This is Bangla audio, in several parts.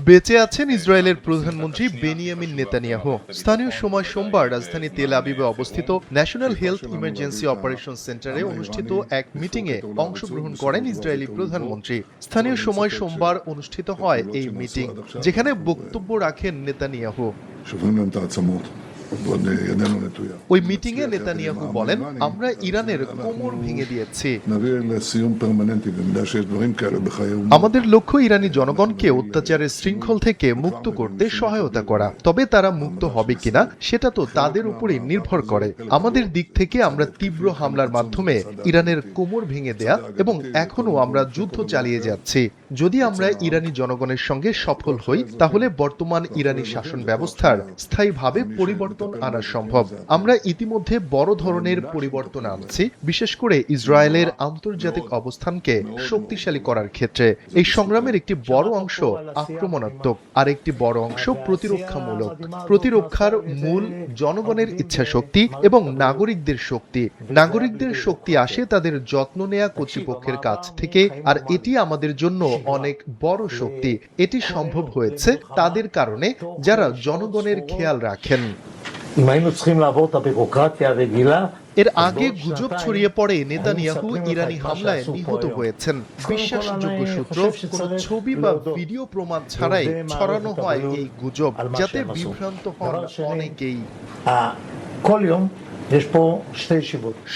বেঁচে আছেন ইসরায়েলের প্রধানমন্ত্রী বেনিয়ামিন নেতানিয়াহু। স্থানীয় সময় সোমবার রাজধানী তেল আবিবে অবস্থিত ন্যাশনাল হেলথ ইমার্জেন্সি অপারেশন সেন্টারে অনুষ্ঠিত এক মিটিংয়ে অংশগ্রহণ করেন ইসরায়েলি প্রধানমন্ত্রী। স্থানীয় সময় সোমবার অনুষ্ঠিত হয় এই মিটিং, যেখানে বক্তব্য রাখেন নেতানিয়াহু। ওই মিটিংয়ে নেতানিয়াহু বলেন, আমরা ইরানের কোমর ভেঙে দিয়েছি। আমাদের লক্ষ্য ইরানি জনগণকে অত্যাচারের শৃঙ্খল থেকে মুক্ত করতে সহায়তা করা। তবে তারা মুক্ত হবে কিনা সেটা তো তাদের উপরেই নির্ভর করে। আমাদের দিক থেকে আমরা তীব্র হামলার মাধ্যমে ইরানের কোমর ভেঙে দেয়া এবং এখনো আমরা যুদ্ধ চালিয়ে যাচ্ছি। যদি আমরা ইরানি জনগণের সঙ্গে সফল হই, তাহলে বর্তমান ইরানি শাসন ব্যবস্থার স্থায়ীভাবে পরিবর্তন আনা সম্ভব। আমরা ইতিমধ্যে বড় ধরনের পরিবর্তন আনছি, বিশেষ করে ইসরায়েলের আন্তর্জাতিক অবস্থানকে শক্তিশালী করার ক্ষেত্রে। এই সংগ্রামের একটি বড় অংশ আক্রমণাত্মক, আর একটি বড় অংশ প্রতিরক্ষামূলক। প্রতিরক্ষার মূল জনগণের ইচ্ছা শক্তি এবং নাগরিকদের শক্তি। নাগরিকদের শক্তি আসে তাদের যত্ন নেয়া কর্তৃপক্ষের কাছ থেকে, আর এটি আমাদের জন্য অনেক বড় শক্তি। এটি সম্ভব হয়েছে তাদের কারণে যারা জনগণের খেয়াল রাখেন। এর আগে গুজব ছড়িয়ে পড়ে নেতানিয়াহু ইরানি হামলায় নিহত হয়েছেন। বিশ্বাসযোগ্য সূত্র, কোনো ছবি বা ভিডিও প্রমাণ ছাড়াই ছড়ানো হয় এই গুজব, যাতে বিভ্রান্ত হন অনেকেই।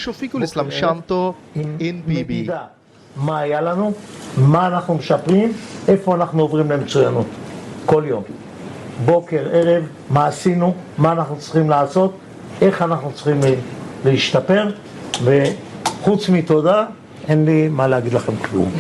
শফিকুল ইসলাম শান্ত, এনবিবি। מה היה לנו, מה אנחנו משפרים, איפה אנחנו עוברים למצוינות כל יום, בוקר, ערב, מה עשינו, מה אנחנו צריכים לעשות, איך אנחנו צריכים להשתפר, וחוץ מתודה אין לי מה להגיד לכם כלום.